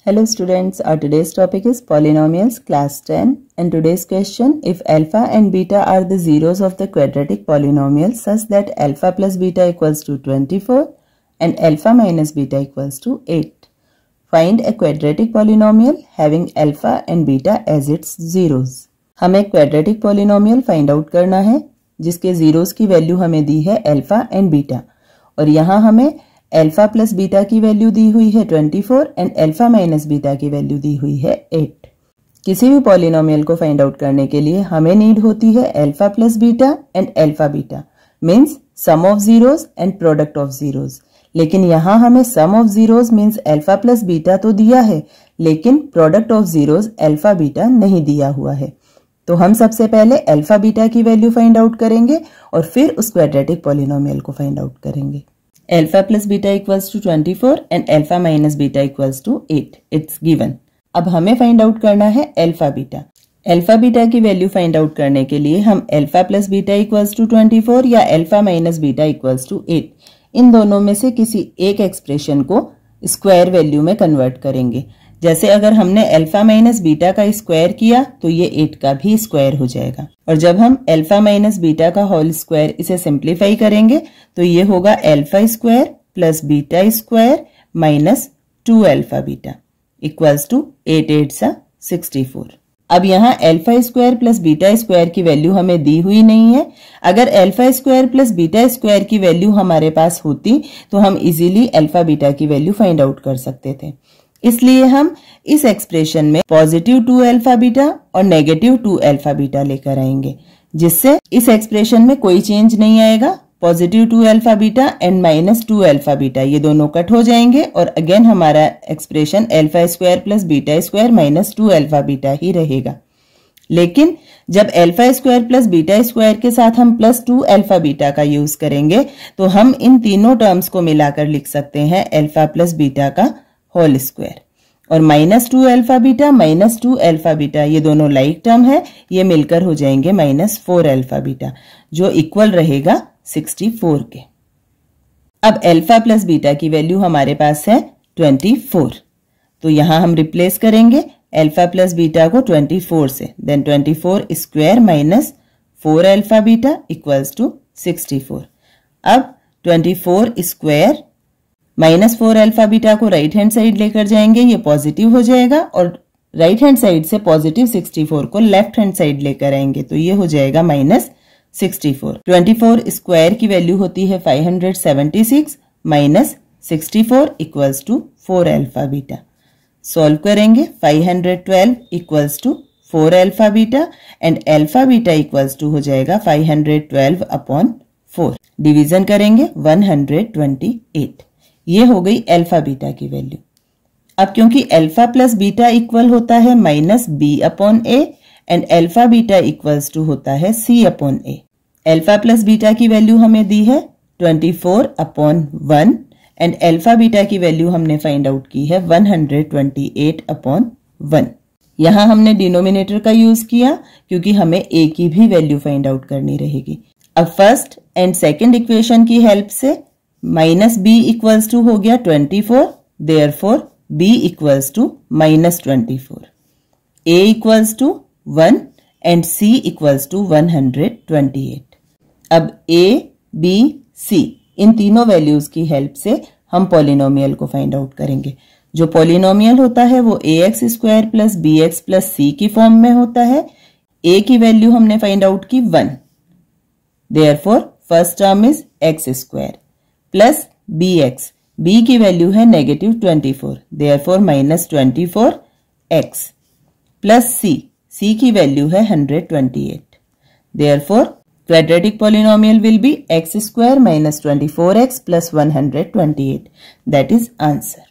Hello students, our today's topic is polynomials class 10 and today's question, if alpha and beta are the zeros of the quadratic polynomial such that alpha plus beta equals to 24 and alpha minus beta equals to 8. Find a quadratic polynomial having alpha and beta as its zeros. हमें quadratic polynomial find out करना है जिसके zeros की value हमें दी है alpha and beta और यहाँ हमें अल्फा प्लस बीटा की वैल्यू दी हुई है 24 एंड अल्फा माइनस बीटा की वैल्यू दी हुई है 8। किसी भी पॉलिनोमियल को फाइंड आउट करने के लिए हमें नीड होती है alpha plus beta and alpha beta means sum of zeros and product of zeros. लेकिन यहाँ हमें sum of zeros means alpha plus beta तो दिया है लेकिन product of zeros alpha beta नहीं दिया हुआ है। तो हम सबसे पहले अल्फा बीटा की वैल्यू फाइंड आउट करेंगे और फिर उस क्वाड्रेटिक पॉलिनोमियल को फाइंड आउट करेंगे। Alpha plus beta equals to 24 and alpha minus beta equals to 8. It's given. अब हमें फाइंड आउट करना है अल्फा बीटा। अल्फा बीटा की वैल्यू फाइंड आउट करने के लिए हम alpha plus beta equals to 24 या alpha minus beta equals to 8 इन दोनों में से किसी एक एक्सप्रेशन को स्क्वायर वैल्यू में कन्वर्ट करेंगे। जैसे अगर हमने अल्फा माइनस बीटा का स्क्वायर किया तो ये 8 का भी स्क्वायर हो जाएगा और जब हम अल्फा माइनस बीटा का होल स्क्वायर इसे सिंप्लीफाई करेंगे तो ये होगा alpha square plus beta square minus 2 alpha beta equals to 8 8 64। अब यहाँ alpha square plus beta square की वैल्यू हमें दी हुई नहीं है। अगर alpha square plus beta square की वैल्यू हमारे पास होती तो हम इजीली अल्फा बीटा की वैल्यू फाइंड आउट कर सकते थे। इसलिए हम इस एक्सप्रेशन में पॉजिटिव 2 अल्फा बीटा और नेगेटिव 2 अल्फा बीटा लेकर आएंगे जिससे इस एक्सप्रेशन में कोई चेंज नहीं आएगा। Positive 2 alpha beta and minus 2 alpha beta ये दोनों कट हो जाएंगे और अगेन हमारा expression alpha square plus beta square minus 2 alpha beta ही रहेगा। लेकिन जब alpha square plus beta square के साथ हम प्लस 2 अल्फा बीटा का यूज करेंगे तो हम इन तीनों टर्म्स को मिलाकर लिख सकते हैं अल्फा प्लस बीटा का होल स्क्वायर और minus 2 alpha beta minus 2 alpha beta ये दोनों लाइक टर्म है, ये मिलकर हो जाएंगे माइनस 4 अल्फा बीटा जो इक्वल रहेगा 64 के। अब अल्फा प्लस बीटा की वैल्यू हमारे पास है 24 तो यहां हम रिप्लेस करेंगे अल्फा प्लस बीटा को 24 से then 24 square minus 4 alpha beta equals to 64। अब 24 स्क्वायर माइनस 4 अल्फा बीटा को राइट हैंड साइड लेकर जाएंगे, ये पॉजिटिव हो जाएगा और राइट हैंड साइड से पॉजिटिव 64 को लेफ्ट हैंड साइड लेकर आएंगे तो ये हो जाएगा माइनस 64। 24 स्क्वायर की वैल्यू होती है 576 minus 64 equals to 4 alpha beta. Solve करेंगे 512 equals to 4 alpha beta and alpha beta equals to हो जाएगा 512 अपॉन 4। डिवीजन करेंगे 128। ये हो गई अल्फा बीटा की वैल्यू। अब क्योंकि अल्फा प्लस बीटा इक्वल होता है minus B upon A and alpha beta equals to होता है C upon A. Alpha plus beta की वैल्यू हमें दी है 24 अपॉन 1 एंड अल्फा बीटा की वैल्यू हमने फाइंड आउट की है 128 अपॉन 1। यहां हमने डिनोमिनेटर का यूज किया क्योंकि हमें ए की भी वैल्यू फाइंड आउट करनी रहेगी। अब फर्स्ट एंड सेकेंड इक्वेशन की हेल्प से माइनस बी इक्वल्स टू हो गया 24 therefore B equals to minus 24, A equals to 1 and C equals to 128। अब ए बी सी इन तीनों वैल्यूज की हेल्प से हम पॉलिनोमियल को फाइंड आउट करेंगे। जो पॉलिनोमियल होता है वो a x square plus b x plus c की फॉर्म में होता है। ए की वैल्यू हमने फाइंड आउट की 1 therefore first term is x square plus b x, B की वैल्यू है negative 24 therefore minus 24 x plus सी, सी की वैल्यू है 128 therefore quadratic polynomial will be x square minus 24x plus 128 that is answer.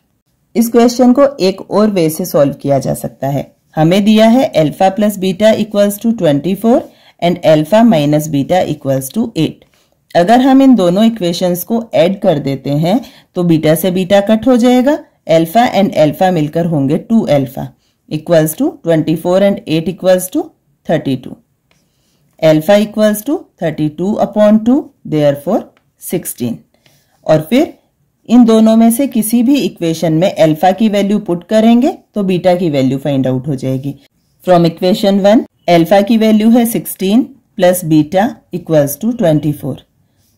इस question को एक और वे से solve किया जा सकता है। हमें दिया है alpha plus beta equals to 24 and alpha minus beta equals to 8। अगर हम इन दोनों इक्वेशंस को ऐड कर देते हैं तो बीटा से बीटा कट हो जाएगा, अल्फा एंड अल्फा मिलकर होंगे 2 alpha equals to 24 and 8 equals to 32। Alpha equals to 32 upon 2 therefore 16 और फिर इन दोनों में से किसी भी इक्वेशन में अल्फा की वैल्यू पुट करेंगे तो बीटा की वैल्यू फाइंड आउट हो जाएगी। फ्रॉम इक्वेशन 1 अल्फा की वैल्यू है 16 plus beta equals to 24।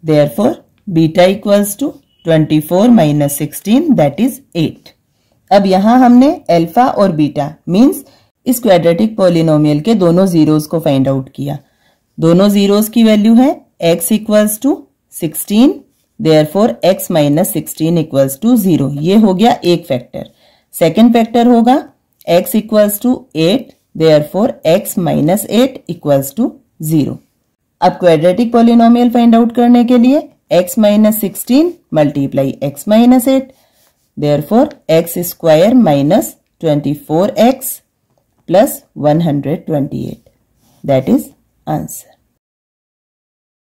Therefore beta equals to 24 minus 16 that is 8। अब यहां हमने अल्फा और बीटा मींस इस क्वाड्रेटिक पॉलिनोमियल के दोनों जीरोस को फाइंड आउट किया। दोनों जीरोस की वैल्यू है x equals to 16, therefore x minus 16 equals to 0। ये हो गया एक फैक्टर। सेकेंड फैक्टर होगा x equals to 8, therefore x minus 8 equals to 0। अब क्वाड्रेटिक पॉलिनोमियल फाइंड आउट करने के लिए x minus 16 multiply x minus 8, therefore x square minus 24x plus 128 that is answer.